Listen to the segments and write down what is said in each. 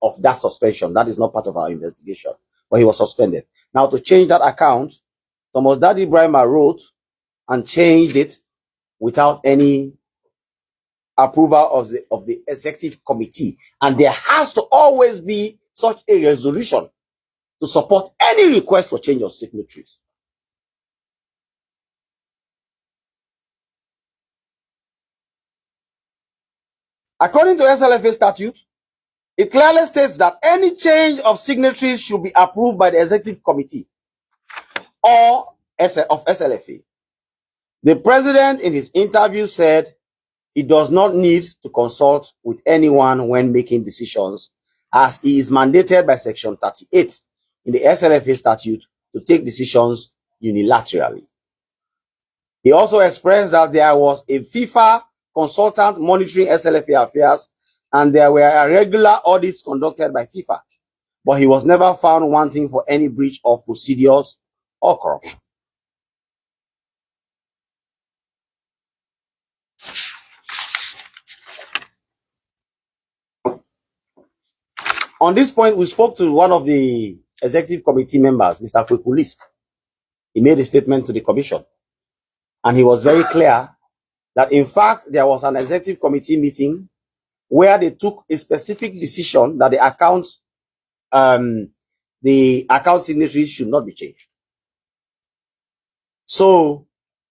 of that suspension. That is not part of our investigation, but he was suspended. Now, to change that account, Thomas Daddy Brima wrote and changed it without any approval of the executive committee. And there has to always be such a resolution to support any request for change of signatories. According to SLFA statute, it clearly states that any change of signatories should be approved by the executive committee or of SLFA. The president in his interview said he does not need to consult with anyone when making decisions, as he is mandated by Section 38 in the SLFA statute to take decisions unilaterally. He also expressed that there was a FIFA consultant monitoring SLFA affairs and there were regular audits conducted by FIFA, but he was never found wanting for any breach of procedures or corruption. On this point, we spoke to one of the executive committee members, Mr. Kwekulis. He made a statement to the commission, and he was very clear that, in fact, there was an executive committee meeting where they took a specific decision that the account signatories should not be changed. So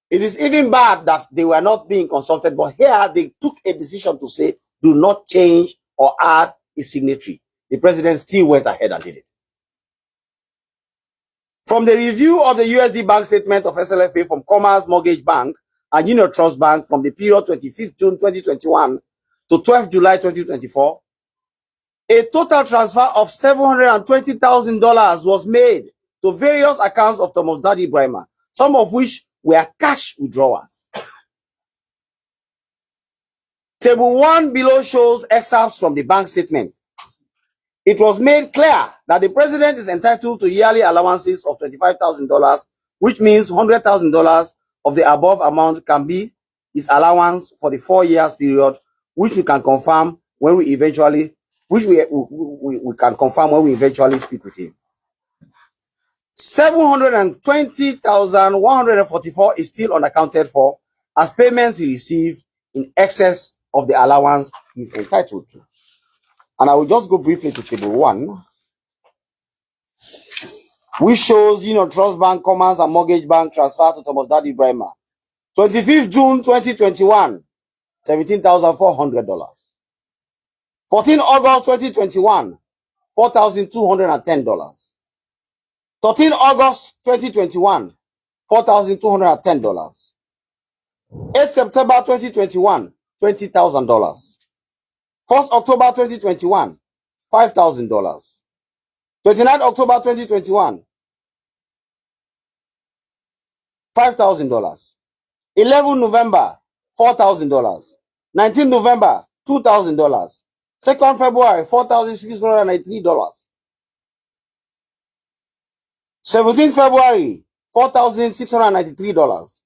it is even bad that they were not being consulted, but here they took a decision to say, do not change or add a signatory. The president still went ahead and did it. From the review of the USD bank statement of SLFA from Commerce Mortgage Bank and Union Trust Bank from the period 25th June 2021 to 12th July 2024, a total transfer of $720,000 was made to various accounts of Thomas Daddy Brima, some of which were cash withdrawals. Table 1 below shows excerpts from the bank statement. It was made clear that the president is entitled to yearly allowances of $25,000, which means $100,000 of the above amount can be his allowance for the 4 years period, which we can confirm when we eventually, speak with him. $720,144 is still unaccounted for as payments he received in excess of the allowance he is entitled to. And I will just go briefly to table 1, which shows Union Trust Bank, Commerce and Mortgage Bank transfer to Thomas Daddy Brima. 25th June 2021, $17,400. 14 August 2021, $4,210. 13 August 2021, $4,210. 8 September 2021, $20,000. 1st October 2021, $5,000. 29 October 2021, $5,000. 11 November, $4,000. 19 November, $2,000. 2nd February, $4,693. 17th February, $4,693.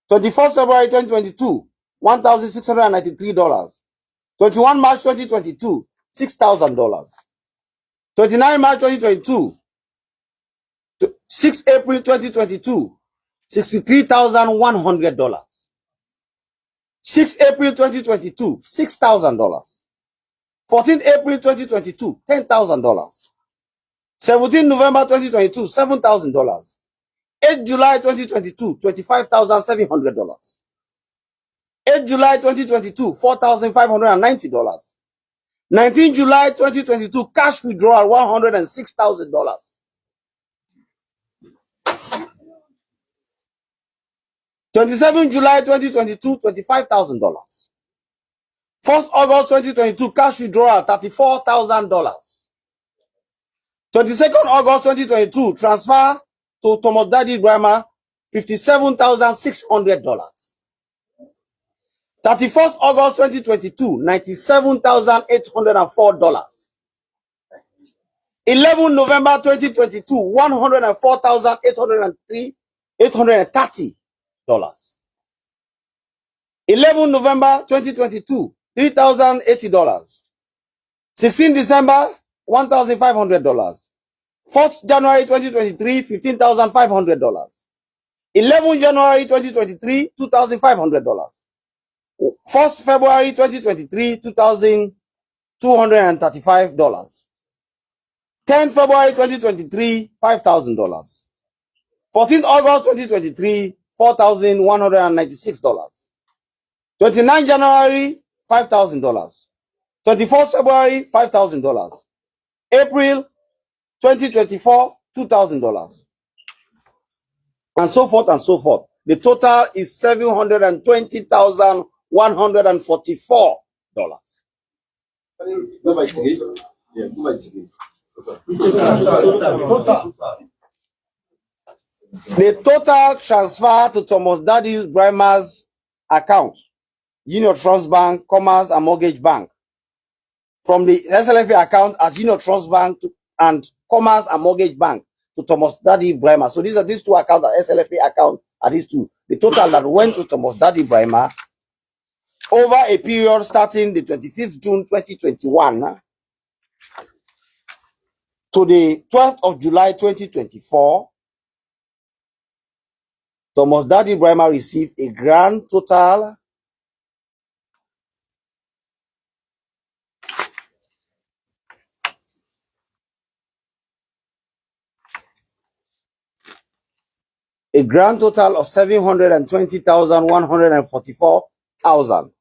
21st February 2022, $1,693. 21 March 2022, $6,000. 29 March 2022, 6 April 2022, $63,100. 6 April 2022, $6,000. 14 April 2022, $10,000. 17 November 2022, $7,000. 8 July 2022, $25,700. 8 July 2022, $4,590. 19 July 2022, cash withdrawal, $106,000. 27 July 2022, $25,000. 1st August 2022, cash withdrawal, $34,000. 22nd August 2022, transfer to Thomas Daddy Brima, $57,600. 31st August 2022, $97,804. 11 November 2022, $104,830. 11 November 2022, $3,080. 16 December $1,500. 4th January 2023, $15,500. 11th January 2023, $2,500. 1st February 2023, $2,235. 10th February 2023, $5,000. 14th August 2023, $4,196. 29th January, $5,000. 21st February, $5,000. April 2024, $2,000. And so forth and so forth. The total is $720,144. The total transfer to Thomas Daddy Brima's account, Union Trust Bank, Commerce and Mortgage Bank, from the SLFA account at Union Trust Bank and Commerce and Mortgage Bank to Thomas Daddy Brima. So these two accounts, the SLFA account are these two. The total that went to Thomas Daddy Brima over a period starting the 25th June 2021 to the 12th of July 2024, Thomas Daddy Brima received a grand total of $720,144,000.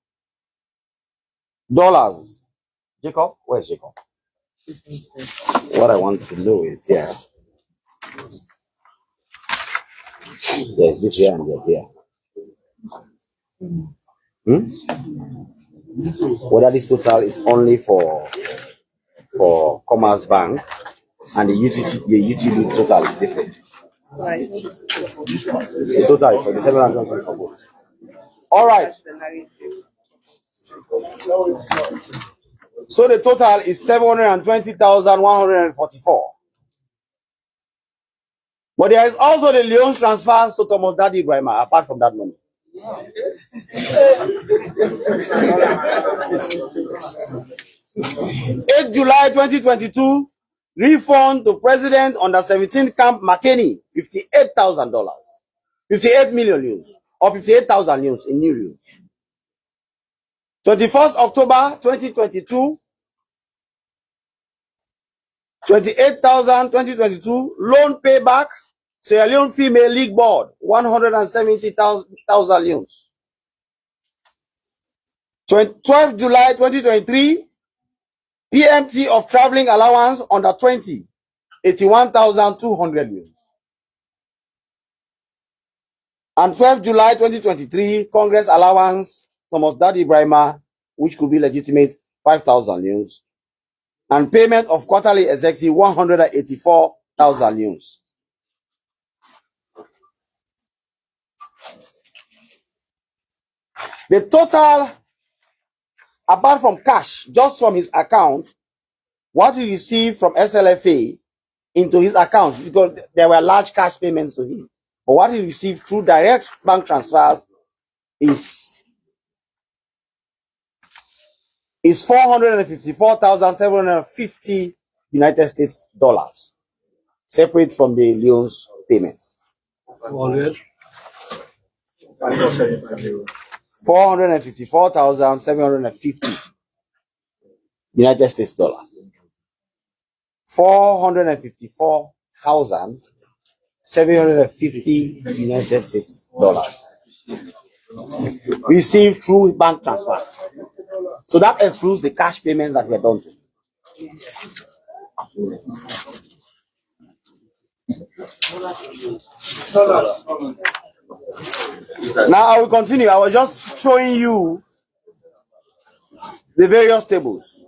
Jacob, where's Jacob? What I want to know is here. There's this here and there's here. Whether this total is only for Commerce Bank and the UTB total is different. Right. The total is for the 720. All right. So the total is 720,144. But there is also the Leone transfers to Thomas Daddy Brima apart from that money. 8 July 2022, refund to President under 17 Camp McKinney, $58,000, 58 million news, or 58,000 news in new news. 21st October 2022, 28,000 2022 loan payback, Sierra Leone Female League Board, 170,000 news. 12th July 2023, PMT of traveling allowance under 20, 81,200 news. And 12th July 2023, Congress allowance, Thomas Daddy Brima, which could be legitimate, 5,000 news. And payment of quarterly executive, 184,000 news. The total, apart from cash, just from his account, what he received from SLFA into his account, because there were large cash payments to him. But what he received through direct bank transfers is 454,750 United States dollars, separate from the Leone's payments. 454,750 United States dollars. 454,750 United States dollars received through bank transfer. So that excludes the cash payments that were done to him. Now I will continue. I was just showing you the various tables.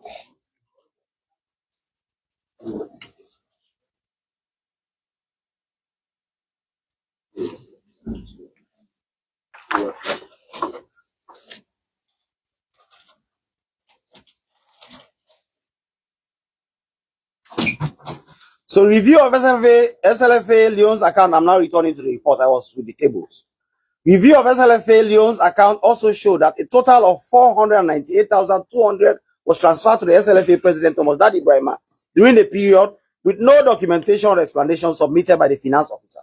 So review of SLFA Leone's account. I'm now returning to the report. I was with the tables. Review of SLFA Leone's account also showed that a total of $498,200 was transferred to the SLFA president Thomas Daddy Brima during the period with no documentation or explanation submitted by the finance officer.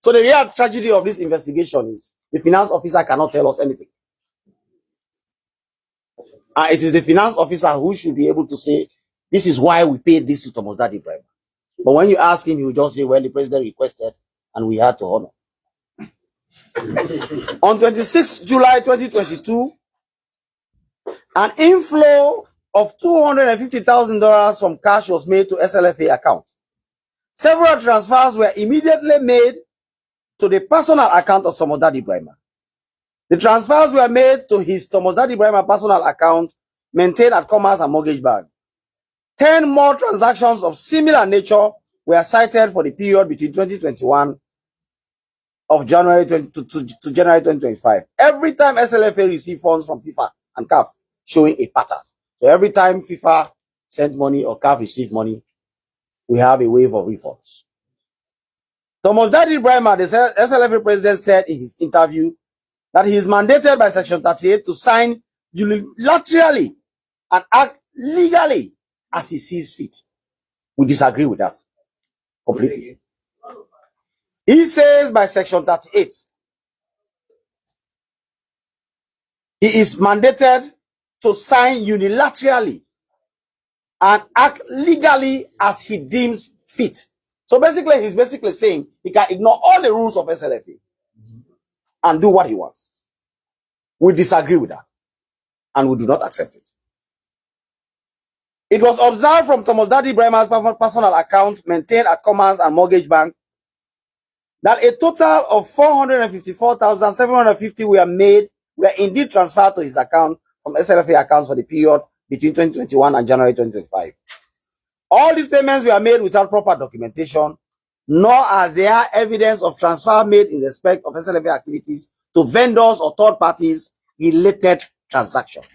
So the real tragedy of this investigation is the finance officer cannot tell us anything. And it is the finance officer who should be able to say, this is why we paid this to Thomas Daddy Brima. But when you ask him, he will just say, well, the president requested and we had to honor. On 26 July 2022, an inflow of $250,000 from cash was made to SLFA account. Several transfers were immediately made to the personal account of Thomas Daddy Brima. The transfers were made to his Thomas Daddy Brima personal account maintained at Commerce and Mortgage Bank. 10 more transactions of similar nature were cited for the period between 2021 of January to January 2025. Every time SLFA received funds from FIFA and CAF, showing a pattern. So every time FIFA sent money or CAF received money, we have a wave of refunds. Thomas Daddy Brima, the SLFA president, said in his interview that he is mandated by Section 38 to sign unilaterally and act legally as he sees fit. We disagree with that completely. He says by Section 38, he is mandated to sign unilaterally and act legally as he deems fit. So basically, he's basically saying he can ignore all the rules of SLFA and do what he wants. We disagree with that and we do not accept it. It was observed from Thomas Daddy Brima's personal account maintained at Commerce and Mortgage Bank that a total of $454,750 were indeed transferred to his account from SLFA accounts for the period between 2021 and January 2025. All these payments were made without proper documentation, nor are there evidence of transfer made in respect of SLFA activities to vendors or third parties related transactions.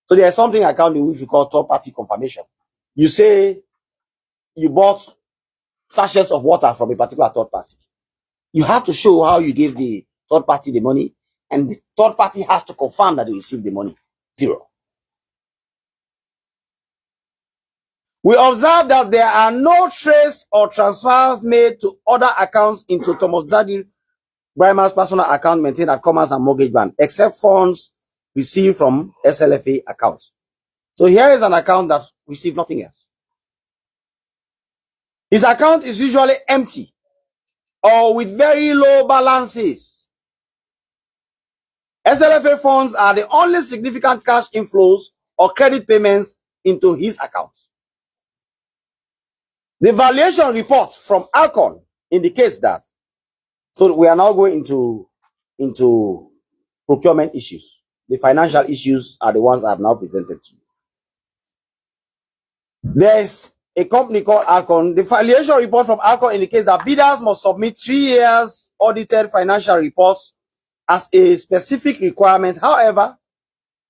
So there is something accounting which we call third party confirmation. You say you bought sachets of water from a particular third party. You have to show how you gave the third party the money, and the third party has to confirm that they received the money. Zero. We observe that there are no trace or transfers made to other accounts into Thomas Daddy Brima's personal account maintained at Commerce and Mortgage Bank, except funds received from SLFA accounts. So here is an account that received nothing else. His account is usually empty or with very low balances. SLFA funds are the only significant cash inflows or credit payments into his accounts. The valuation report from Alcon indicates that. So we are now going into procurement issues. The financial issues are the ones I have now presented to you. There's a company called Alcon. The valuation report from Alcon indicates that bidders must submit 3 years audited financial reports as a specific requirement. However,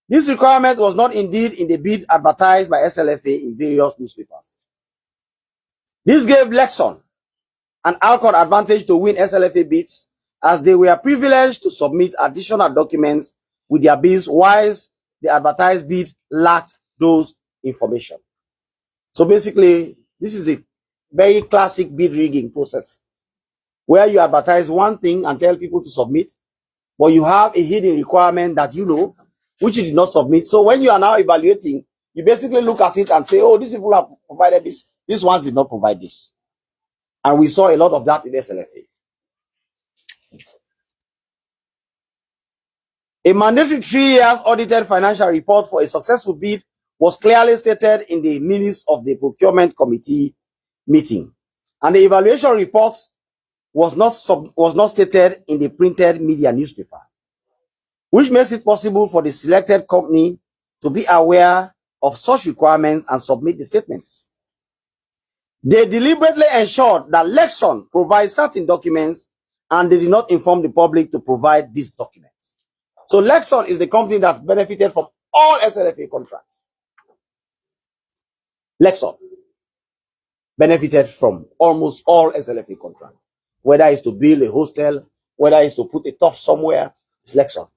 this requirement was not indeed in the bid advertised by SLFA in various newspapers. This gave Lexon an Alcon advantage to win SLFA bids, as they were privileged to submit additional documents with their bids, whilst the advertised bid lacked those information. So basically, this is a very classic bid rigging process, where you advertise one thing and tell people to submit, but you have a hidden requirement that you know, which you did not submit. So when you are now evaluating, you basically look at it and say, oh, these people have provided this. These ones did not provide this. And we saw a lot of that in SLFA. A mandatory 3 years audited financial report for a successful bid was clearly stated in the minutes of the procurement committee meeting. And the evaluation report was not stated in the printed media newspaper, which makes it possible for the selected company to be aware of such requirements and submit the statements. They deliberately ensured that Lexon provides certain documents, and they did not inform the public to provide these documents. So Lexon is the company that benefited from all SLFA contracts. Lexon benefited from almost all SLFA contracts. Whether it's to build a hostel, whether it's to put a turf somewhere, it's Lexon.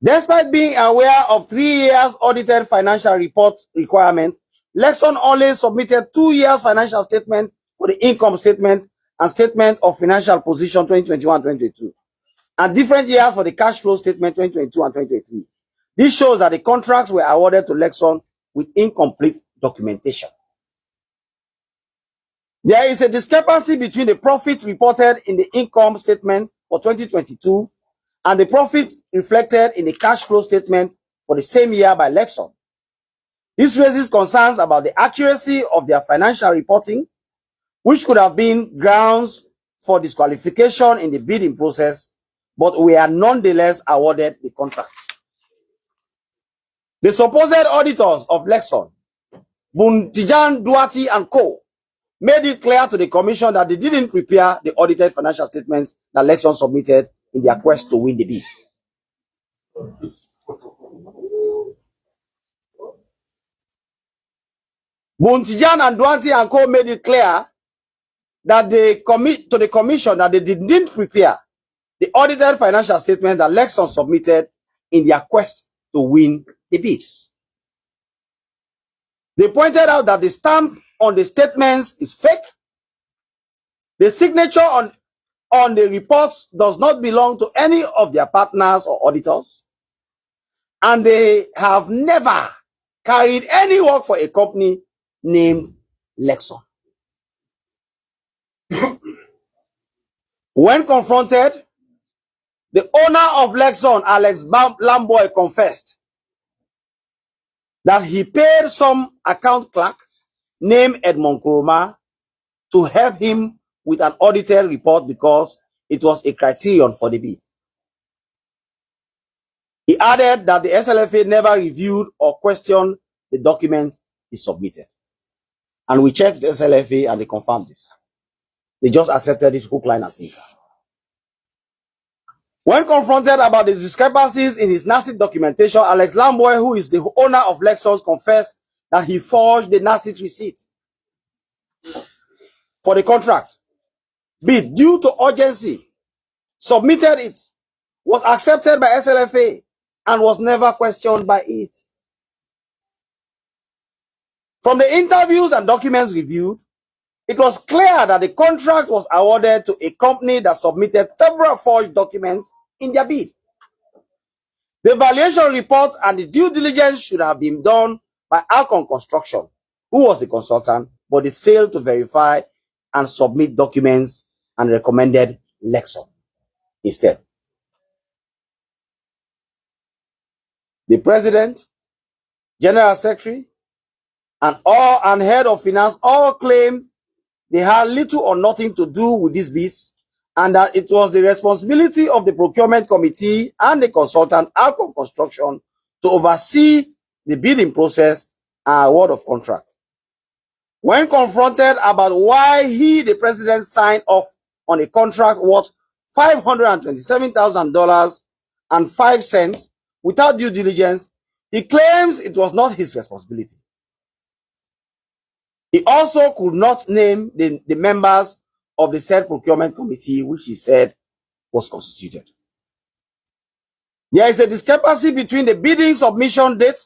Despite being aware of 3 years audited financial report requirement, Lexon only submitted 2 years financial statement for the income statement and statement of financial position 2021-2022, and different years for the cash flow statement 2022 and 2023. This shows that the contracts were awarded to Lexon with incomplete documentation. There is a discrepancy between the profit reported in the income statement for 2022 and the profit reflected in the cash flow statement for the same year by Lexon. This raises concerns about the accuracy of their financial reporting, which could have been grounds for disqualification in the bidding process, but we are nonetheless awarded the contracts. The supposed auditors of Lexon, Buntijan, Duarte, and Co., made it clear to the commission that they didn't prepare the audited financial statements that Lexon submitted in their quest to win the bid. Buntijan and Duarte and Co. made it clear that they commit to the commission that they didn't prepare the audited financial statements that Lexon submitted in their quest to win the bids. They pointed out that the stamp on the statements is fake. The signature on the reports does not belong to any of their partners or auditors, and they have never carried any work for a company named Lexon. When confronted, the owner of Lexon, Alex Lamboy, confessed that he paid some account clerk named Edmond Kuroma to help him with an audited report because it was a criterion for the bid. He added that the SLFA never reviewed or questioned the documents he submitted. And we checked the SLFA and they confirmed this. They just accepted it hook, line, and sinker. When confronted about the discrepancies in his NACIT documentation, Alex Lamboy, who is the owner of Lexon, confessed that he forged the NACIT receipt for the contract bid due to urgency, submitted it, was accepted by SLFA, and was never questioned by it. From the interviews and documents reviewed, it was clear that the contract was awarded to a company that submitted several forged documents in their bid. The valuation report and the due diligence should have been done by Alcon Construction, who was the consultant, but they failed to verify and submit documents and recommended Lexon instead. The president, general secretary, and head of finance all claimed they had little or nothing to do with these bids, and that it was the responsibility of the procurement committee and the consultant, Alcon Construction, to oversee the bidding process and award of contract. When confronted about why he, the president, signed off on a contract worth $527,000.05 without due diligence, he claims it was not his responsibility. He also could not name the members of the said procurement committee, which he said was constituted. There is a discrepancy between the bidding submission date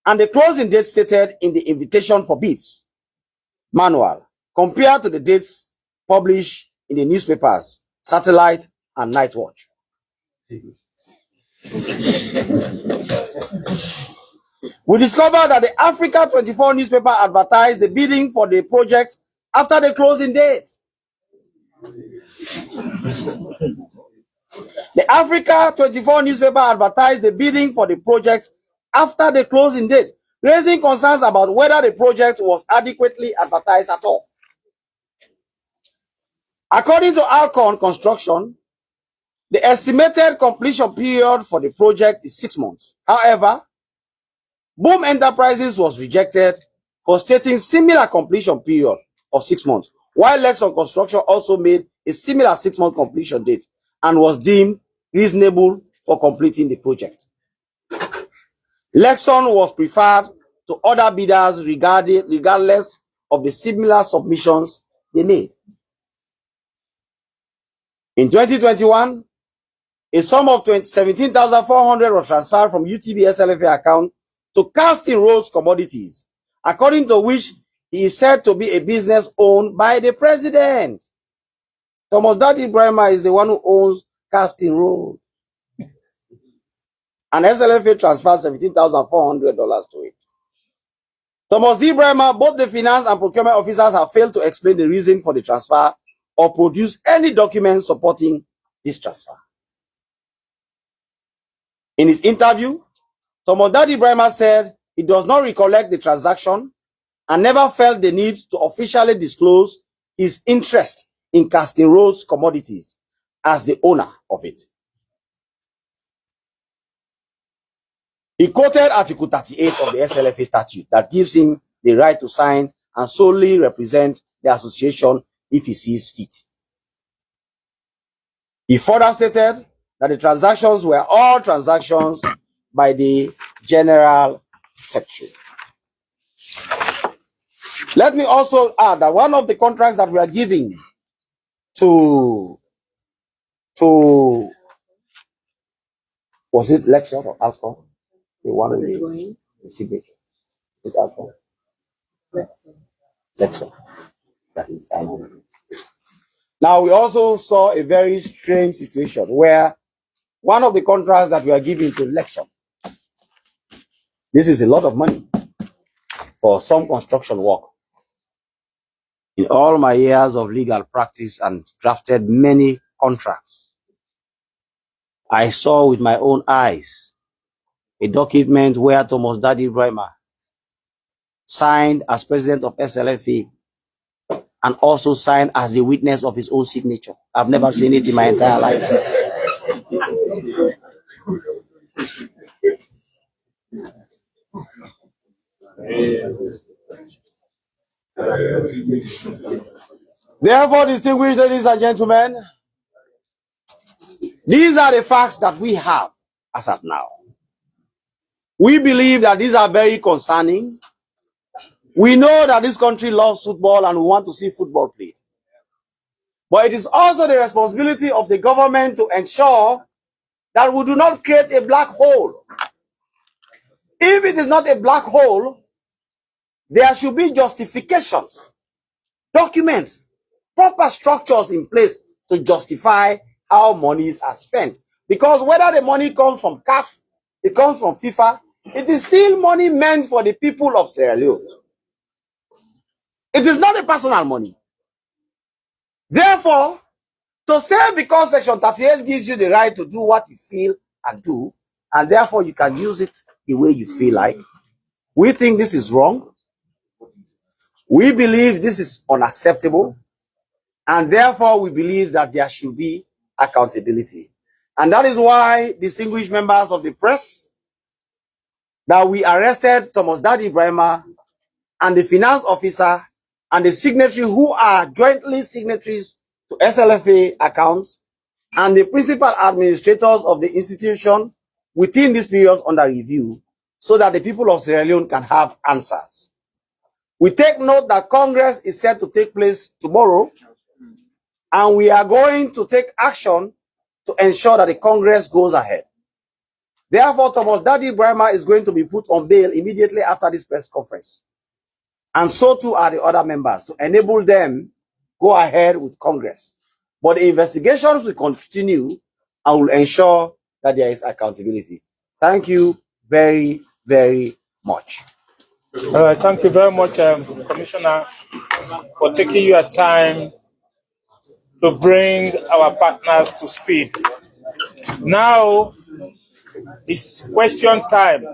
and the closing date stated in the invitation for bids manual, compared to the dates published in the newspapers, Satellite and Night Watch. We discovered that the Africa 24 newspaper advertised the bidding for the project after the closing date. The Africa 24 newspaper advertised the bidding for the project after the closing date, raising concerns about whether the project was adequately advertised at all. According to Alcon Construction, the estimated completion period for the project is 6 months. However, Boom Enterprises was rejected for stating similar completion period of 6 months, while Lexon Construction also made a similar 6-month completion date and was deemed reasonable for completing the project. Lexon was preferred to other bidders regardless of the similar submissions they made. In 2021, A sum of 17,400 was transferred from UTB SLFA account to Casting Roads Commodities, according to which he is said to be a business owned by the president. Thomas Daddy Brima is the one who owns Casting Road. And SLFA transferred $17,400 to it. Thomas D. Brima, both the finance and procurement officers have failed to explain the reason for the transfer or produce any documents supporting this transfer. In his interview, Thomas Daddy Brima said he does not recollect the transaction and never felt the need to officially disclose his interest in Casting Roads Commodities as the owner of it. He quoted Article 38 of the SLFA statute that gives him the right to sign and solely represent the association if he sees fit. He further stated that the transactions were all transactions by the General Secretary. Let me also add that one of the contracts that we are giving to was it Lexor or alcohol? The one with the signature. Is it alcohol? Lexor. That is signed. Now, we also saw a very strange situation where one of the contracts that we are giving to Lexor, this is a lot of money for some construction work. In all my years of legal practice and drafted many contracts, I saw with my own eyes a document where Thomas Daddy Brima signed as president of SLFA and also signed as the witness of his own signature. I've never seen it in my entire life. Therefore, distinguished ladies and gentlemen, these are the facts that we have as of now. We believe that these are very concerning. We know that this country loves football and we want to see football played. But it is also the responsibility of the government to ensure that we do not create a black hole. If it is not a black hole, there should be justifications, documents, proper structures in place to justify how monies are spent. Because whether the money comes from CAF, it comes from FIFA, it is still money meant for the people of Sierra Leone. It is not a personal money. Therefore, to say because Section 38 gives you the right to do what you feel and do, and therefore you can use it the way you feel like, we think this is wrong. We believe this is unacceptable. And therefore, we believe that there should be accountability. And that is why, distinguished members of the press, that we arrested Thomas Daddy Brima and the finance officer and the signatory who are jointly signatories to SLFA accounts and the principal administrators of the institution within this period under review so that the people of Sierra Leone can have answers. We take note that Congress is set to take place tomorrow, and we are going to take action to ensure that the Congress goes ahead. Therefore, Thomas Daddy Brima is going to be put on bail immediately after this press conference. And so too are the other members to enable them go ahead with Congress. But the investigations will continue and will ensure that there is accountability. Thank you very, very much. Thank you very much, Commissioner, for taking your time to bring our partners to speed. Now, it's question time.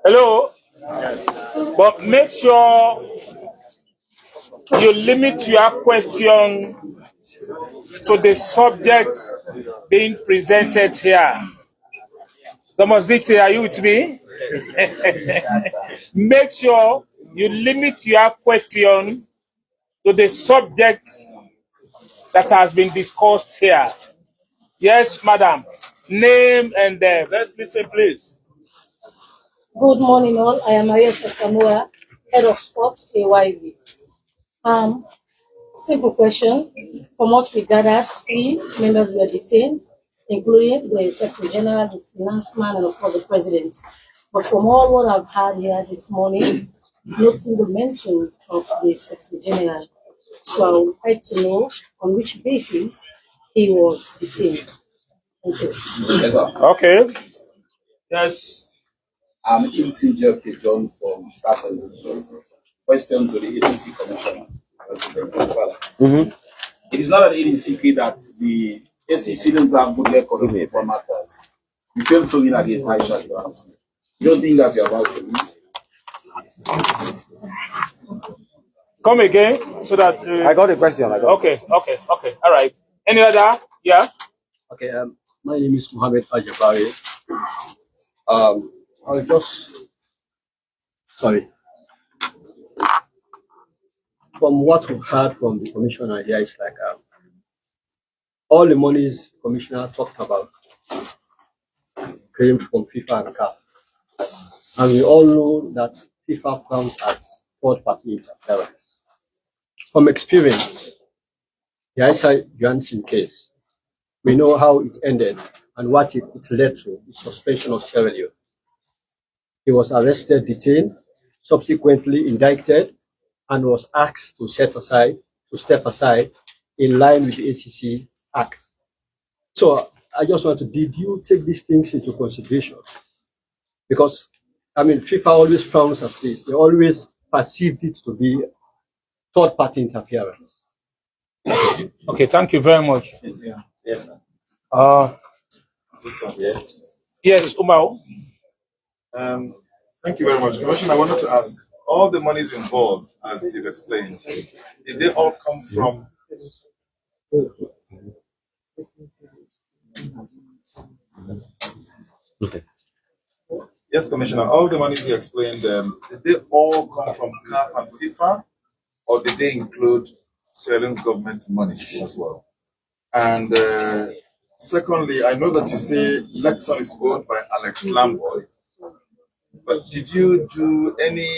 Hello? But make sure you limit your question to the subject being presented here. Thomas Dixie, are you with me? Make sure you limit your question to the subject that has been discussed here. Yes, madam. Name and let's listen, please. Good morning, all. I am Maria Samoa, Head of Sports, AYV. Simple question. From what we gathered, 3 members were detained, including the Secretary General, the Finance Man, and of course the President. But from all what I've heard here this morning, no single mention of the Secretary General. So I would like to know on which basis he was detained. Thank you. Yes, sir. Okay. Yes. I'm ET Jeff John from Starting. Question to the ACC Commissioner. It is not an hidden secret that the ACC didn't have good record of football matters. You failed to win against Aisha Grants. You don't think that you're about to win? Come again so that. I got a question. Okay. All right. Any other? Yeah. Okay. My name is Mohammed Fajabari. From what we've heard from the commissioner here, it's like all the monies commissioner talked about came from FIFA and CAF. And we all know that FIFA frowns at third-party interference. From experience, the Aisha Johnson case, we know how it ended and what it led to, the suspension of Sierra Leone. He was arrested, detained, subsequently indicted, and was asked to step aside in line with the ACC Act. So I just want to, did you take these things into consideration? Because, FIFA always frowns at this. They always perceived it to be third-party interference. Okay, thank you very much. Yes, sir. Yes, Umar. Thank you very much. Commissioner, I wanted to ask, all the monies involved, as you've explained, did they all come from... Okay. Yes, Commissioner, all the monies you explained, did they all come from CAF and FIFA, or did they include Sierra Leone government money as well? And secondly, I know that you say Lexon is owned by Alex Lamboy, but did you do any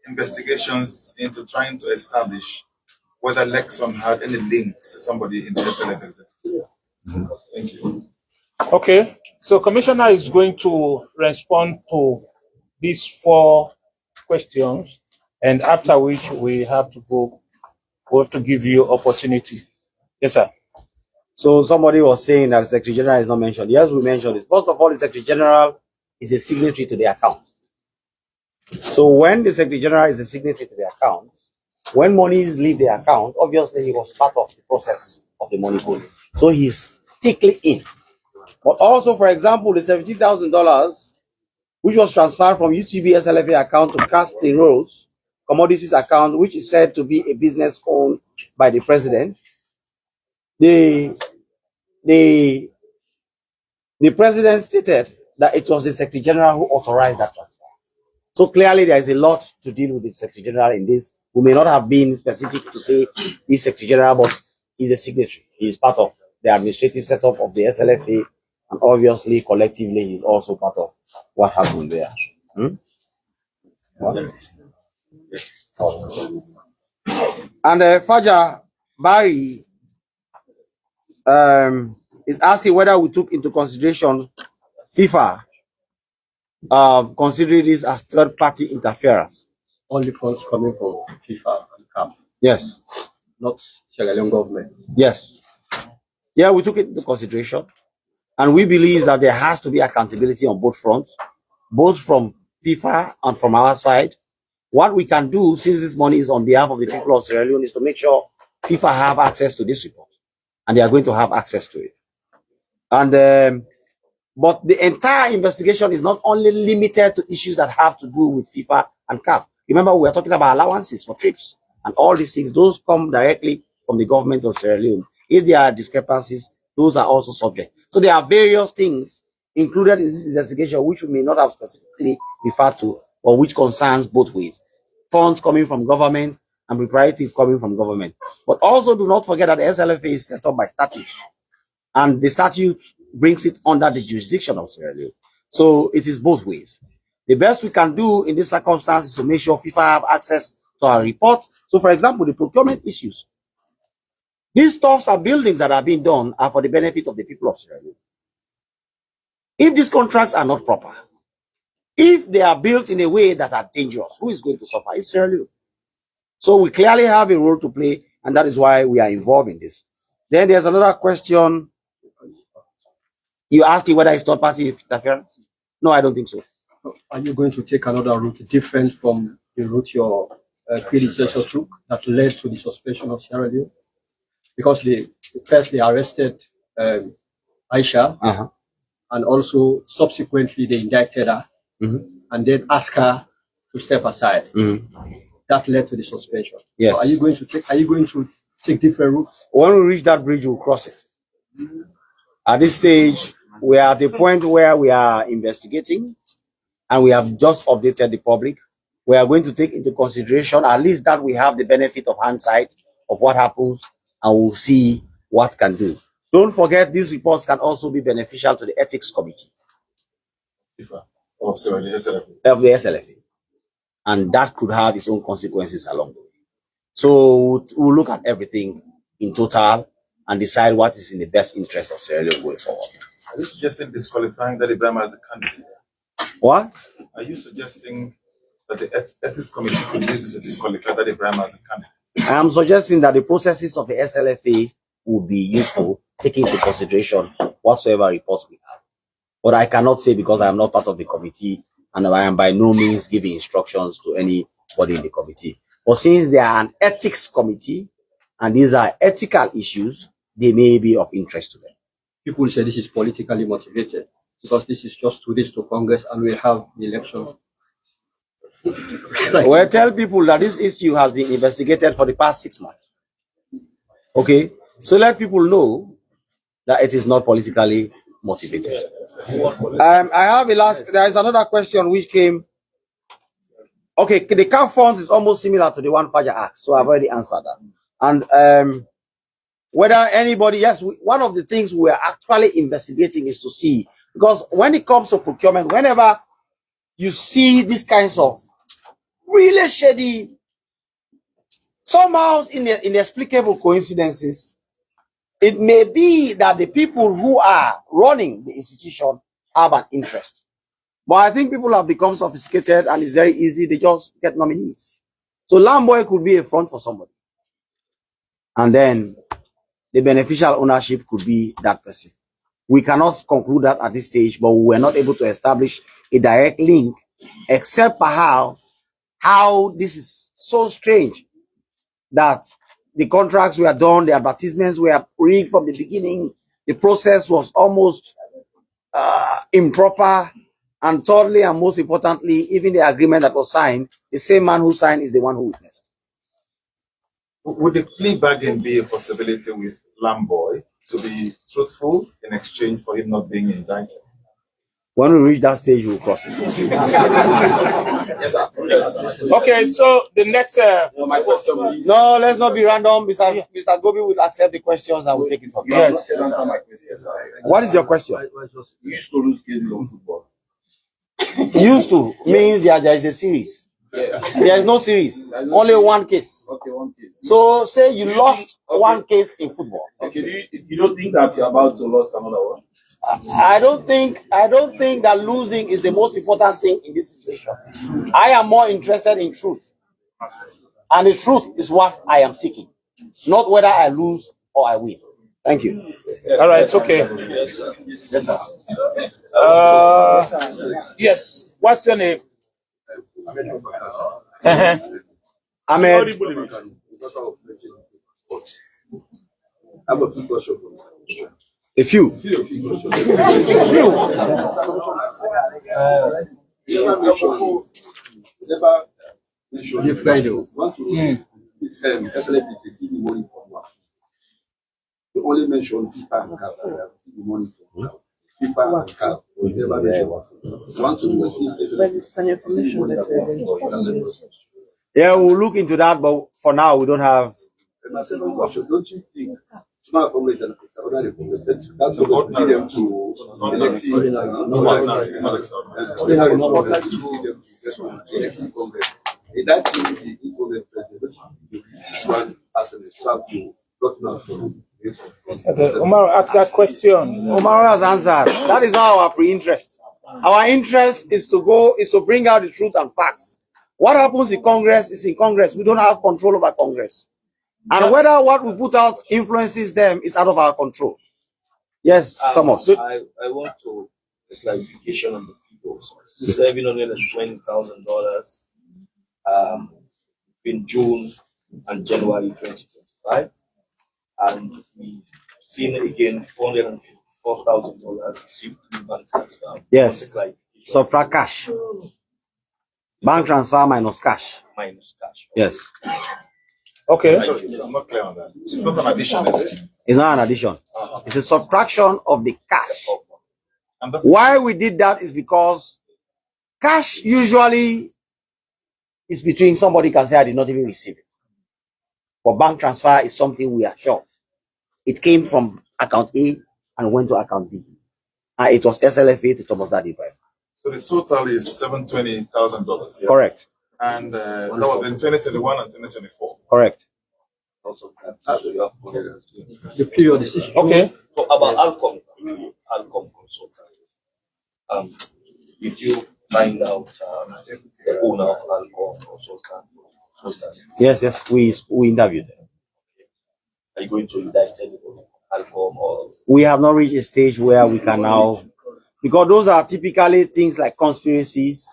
investigations into trying to establish whether Lexon had any links to somebody in the SLF executive? Thank you. Okay, so Commissioner is going to respond to these 4 questions, and after which we have to give you opportunity. Yes, sir. So somebody was saying that the Secretary General is not mentioned. Yes, we mentioned it. First of all, the Secretary General is a signatory to the account. So when the Secretary General is a signatory to the account, when monies leave the account, obviously he was part of the process of the money pool. So he's strictly in. But also, for example, the $17,000, which was transferred from UTB SLFA account to Casting Rose Commodities account, which is said to be a business owned by the president, the president stated that it was the Secretary General who authorized that transfer. So clearly there is a lot to deal with the Secretary General in this. We may not have been specific to say he's Secretary General, but he's a signatory. He's part of the administrative setup of the SLFA, and obviously collectively he's also part of what happened there. And Faja Barry is asking whether we took into consideration FIFA considering this as third-party interference. Only funds coming from FIFA and CAF. Yes. Not Sierra Leone government. Yes. Yeah, we took it into consideration. And we believe that there has to be accountability on both fronts, both from FIFA and from our side. What we can do, since this money is on behalf of the people of Sierra Leone, is to make sure FIFA have access to this report. And they are going to have access to it. And but the entire investigation is not only limited to issues that have to do with FIFA and CAF. Remember, we are talking about allowances for trips and all these things. Those come directly from the government of Sierra Leone. If there are discrepancies, those are also subject. So there are various things included in this investigation which we may not have specifically referred to, or which concerns both ways. Funds coming from government and preparative coming from government. But also do not forget that the SLFA is set up by statute. And the statute brings it under the jurisdiction of Sierra Leone. So it is both ways. The best we can do in this circumstance is to make sure FIFA have access to our report. So for example, the procurement issues, These stuffs and buildings that are being done are for the benefit of the people of Sierra Leone. If these contracts are not proper, if they are built in a way that are dangerous, who is going to suffer? It's Sierra Leone. So we clearly have a role to play, and that is why we are involved in this. Then there's another question. You asked whether it's third party interference. No, I don't think so. Are you going to take another route different from the route your predecessor took that led to the suspension of Sierra Leone? Because they arrested Aisha, and also subsequently they indicted her, and then asked her to step aside. That led to the suspension. Yes. So are you going to take different routes? When we reach that bridge, we'll cross it. At this stage, we are at the point where we are investigating, and we have just updated the public. We are going to take into consideration at least that we have the benefit of hindsight of what happens, and we'll see what can do. Don't forget, these reports can also be beneficial to the ethics committee of the SLFA, and that could have its own consequences along the way. So we'll look at everything in total and decide what is in the best interest of Sierra Leone going forward. Are you suggesting disqualifying Daddy Brima as a candidate? What? Are you suggesting that the ethics committee could use this to disqualify Daddy Brima as a candidate? I am suggesting that the processes of the SLFA would be useful, taking into consideration whatsoever reports we have. But I cannot say because I am not part of the committee, and I am by no means giving instructions to anybody in the committee. But since they are an ethics committee, and these are ethical issues, they may be of interest to them. People say this is politically motivated because this is just 2 days to Congress and we'll have the elections. Well, tell people that this issue has been investigated for the past 6 months. Okay? So let people know that it is not politically motivated. I have there is another question which came. Okay, the CAF funds is almost similar to the one Faja asked, so I've already answered that. And whether anybody, yes, one of the things we are actually investigating is to see, because when it comes to procurement, whenever you see these kinds of really shady, somehow inexplicable coincidences, it may be that the people who are running the institution have an interest. But I think people have become sophisticated and it's very easy. They just get nominees. So Lamboy could be a front for somebody. And then the beneficial ownership could be that person. We cannot conclude that at this stage, but we were not able to establish a direct link, except perhaps how this is so strange that the contracts were done, the advertisements were rigged from the beginning, the process was almost improper, and thirdly, and most importantly, even the agreement that was signed, the same man who signed is the one who witnessed. Would the plea bargain be a possibility with Lamboy to be truthful in exchange for him not being indicted? When we reach that stage, we'll cross it. Yes, sir. Okay, so the next. My question. No, let's not be random. Mr. Gobi will accept the questions and we'll take it from there. Yes. Answer my question. Yes, What is your question? You used to lose cases on football. Used to means there is a series. Yeah. There is no series. Only one case. Okay, one case. So say you lost one case in football. Okay, you don't think that you're about to lose another one? I don't think that losing is the most important thing in this situation. I am more interested in truth. And the truth is what I am seeking. Not whether I lose or I win. Thank you. All right, okay. Yes, sir. Yes, sir. Yes. What's your name? Ahmed. A few. You only mentioned FIFA and CAF and receive money from FIFA and CAF. We never mentioned want to receive. Yeah, we'll look into that, but for now we don't have. My second question, don't you think smart Congress and extraordinary Congress, that's what lead them to electing ordinary Congress. In that case, the incumbent president one person is trapped to gotten out from this. Okay, Omar asked that question. Omar has answered. That is not our pre-interest. Our interest is to bring out the truth and facts. What happens in Congress is in Congress. We don't have control over Congress. And whether what we put out influences them is out of our control. Yes, Thomas. I want to a clarification on the figures. $720,000 between June and January 2025, and we've seen again $454,000 received in bank transfer. Yes. Subtract cash. Bank transfer minus cash. Minus cash. Yes. Okay. So I'm not clear on that. It's not an addition, is it? It's not an addition. It's a subtraction of the cash. And that's Why we did that is because cash usually is between somebody can say I did not even receive it. But bank transfer is something we are sure. It came from account A and went to account B. And it was SLFA to Thomas Daddy Brima. so the total is $720,000. Yeah? Correct. And that was in 2021 and 2024. Correct. The period is Okay. So about Alcom consultant, did you find out the owner of Alcom consultant? Yes, we interviewed them. Are you going to indict anybody from Alcom or? We have not reached a stage where we can now, because those are typically things like conspiracies.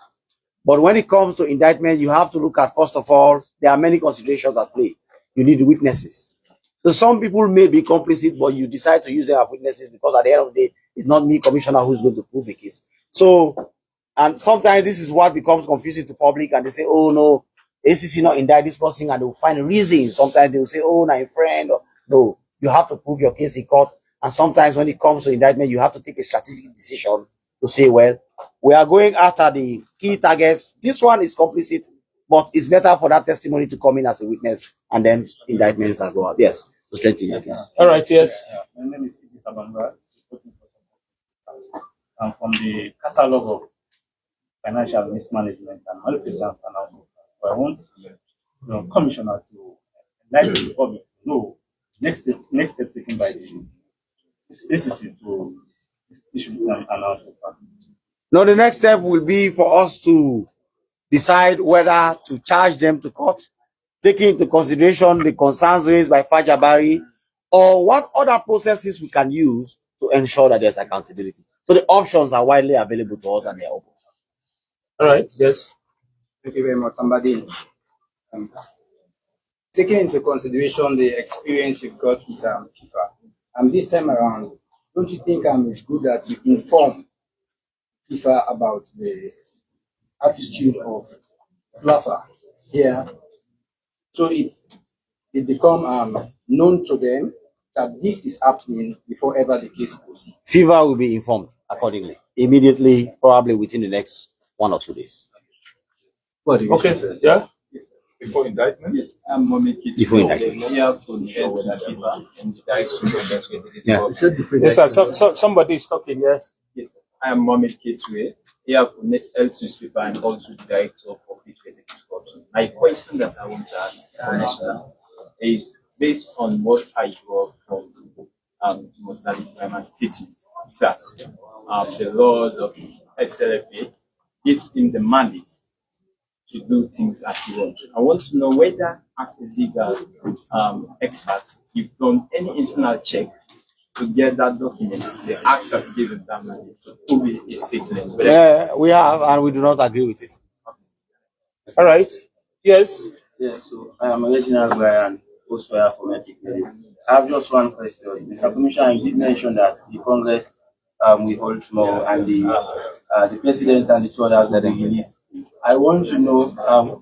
But when it comes to indictment, you have to look at, first of all, there are many considerations at play. You need witnesses. So some people may be complicit, but you decide to use them as witnesses because at the end of the day, it's not me, commissioner, who's going to prove the case. So, and sometimes this is what becomes confusing to public, and they say, oh no, ACC not indict this person, and they will find reasons. Sometimes they will say, oh, my friend. No, you have to prove your case in court. And sometimes when it comes to indictment, you have to take a strategic decision to say, well, we are going after the key targets. This one is complicit, but it's better for that testimony to come in as a witness, and then indictments will go out. Yes, to strengthen your case. All right, yes. My name is Tiki Sabanga, I'm from the catalog of financial mismanagement and malfeasance analysis. So I want the commissioner to enlighten the public to know next step taken by the ACC to issue an announcement. Now, the next step will be for us to decide whether to charge them to court, taking into consideration the concerns raised by Fajabari, or what other processes we can use to ensure that there's accountability. So the options are widely available to us and they're open. All right, yes. Thank you very much, somebody. Taking into consideration the experience you've got with FIFA, and this time around, don't you think it's good that you inform FIFA about the attitude of Slafa here, so it become known to them that this is happening before ever the case proceeds? FIFA will be informed accordingly, immediately, probably within the next 1 or 2 days. Okay, yeah. Before indictment? Yes, I'm Before indictment. Yes, sir. Somebody is talking, yes. Yes, I am Mohamed Ketue, here for Health Newspaper and also the Director of Public Executive Corruption. My question that I want to ask the Commissioner is based on what I heard from Brima statement that the laws of SLFA gives him the mandate to do things as he wants. I want to know whether, as a legal expert, you've done any internal check to get that document, the act that gives him that mandate, to prove his statement. Yeah, we have, and we do not agree with it. All right. Yes. Yes, so I am a regional Brian, also here for Medic. I have just one question. Mr. Commissioner, you did mention that the Congress will hold tomorrow, and the President and the two others that they released. I want to know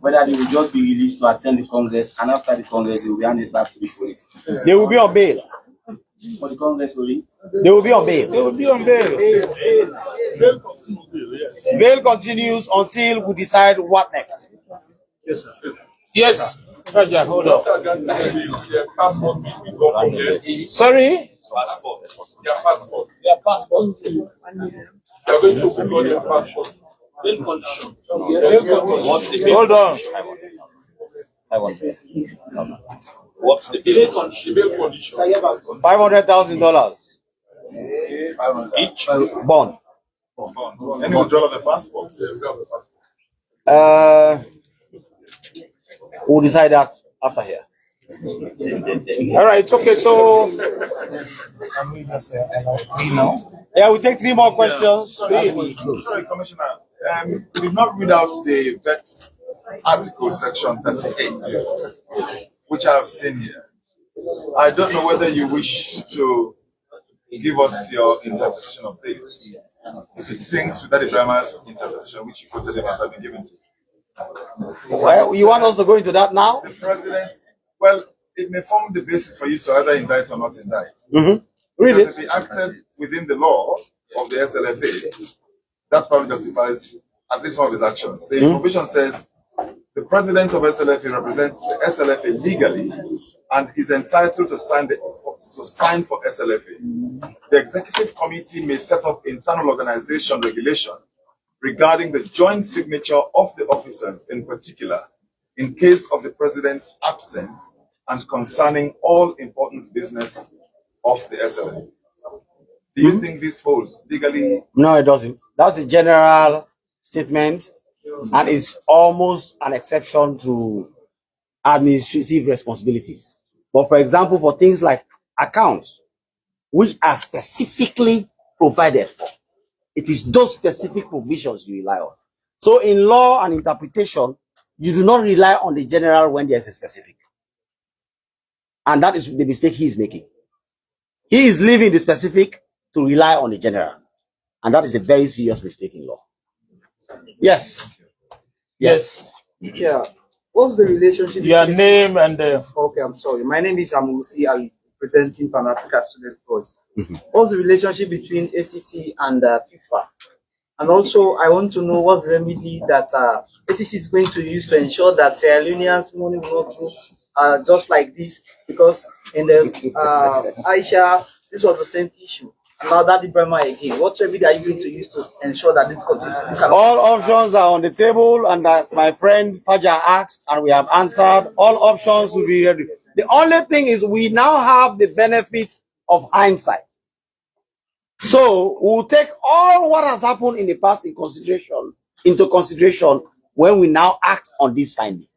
whether they will just be released to attend the Congress, and after the Congress, they will be handed back to the police. They will be on bail. For the Congress only? They will be on bail. They will be on bail. Bail continues until we decide what next. Yes, sir. Yes. Raja, hold on. Sorry? Passport. Their passport. They are going to upload their passport. Bail condition. Hold on. I want What's the bill? $500,000 Each? bond. Any withdrawal of the passport? We'll decide that after here. All right, okay, so Yeah, we take 3 more questions. Sorry, Commissioner. We did not read out the vet article section 38, which I have seen here. I don't know whether you wish to give us your interpretation of this. If it syncs with Daddy Brima's interpretation, which you quoted him as having given to you. Well, you want us to go into that now? The president, well, it may form the basis for you to either indict or not indict. Read Because it. if he acted within the law of the SLFA, that probably justifies at least some of his actions. The provision says the president of SLFA represents the SLFA legally and is entitled to sign for SLFA. The executive committee may set up internal organization regulation regarding the joint signature of the officers in particular, in case of the president's absence and concerning all important business of the SLFA. Do you think this holds legally? No, it doesn't. That's a general statement, and it's almost an exception to administrative responsibilities. But for example, for things like accounts, which are specifically provided for, it is those specific provisions you rely on. So in law and interpretation, you do not rely on the general when there's a specific. And that is the mistake he is making. He is leaving the specific to rely on the general. And that is a very serious mistake in law. Yes. yes, Yeah. What's the relationship? your between- name and Okay, I'm sorry. My name is Amusi Ali, representing Pan Africa Student Voice. What's the relationship between ACC and FIFA? And also, I want to know what's the remedy that ACC is going to use to ensure that Sierra Leoneans' money will not go just like this. Because in the Aisha, this was the same issue. And now that Brima again, what remedy are you going to use to ensure that this continues? All options are on the table, and as my friend Fajar asked, and we have answered, all options will be ready. The only thing is we now have the benefit of hindsight. So we'll take all what has happened in the past into consideration when we now act on these findings.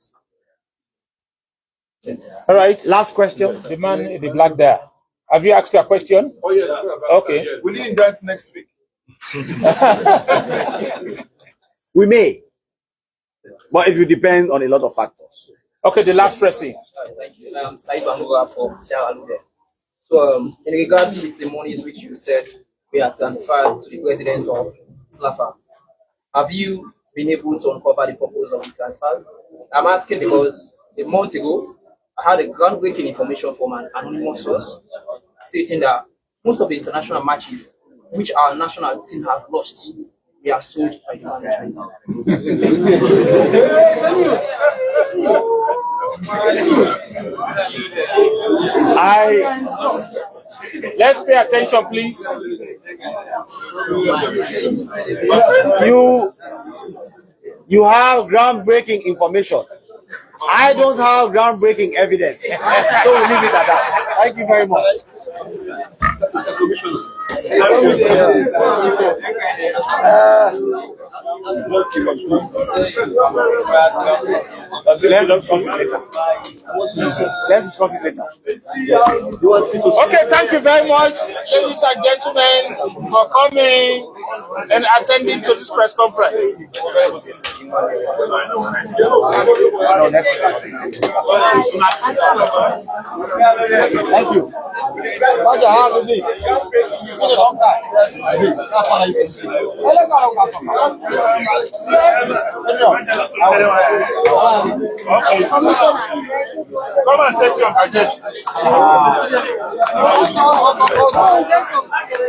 all right. Last question. The man in the black there. Have you asked your question? Oh, yeah. Okay. Will you indict next week? We may, but it will depend on a lot of factors. Okay, the last person. Thank you. Said Bangura from Sierra Leone. So, in regards to the monies which you said we are transferred to the president of SLAFA, have you been able to uncover the purpose of the transfers? I'm asking because a month ago, I had a groundbreaking information from an anonymous source stating that most of the international matches which our national team have lost, we are sold by the management. Let's pay attention, please. You have groundbreaking information. I don't have groundbreaking evidence. So we'll leave it at that. Thank you very much. Let's discuss it later. Okay, thank you very much, ladies and gentlemen, for coming and attending to this press conference. Thank you. How's it been? It's been a long time. Come and take your budget.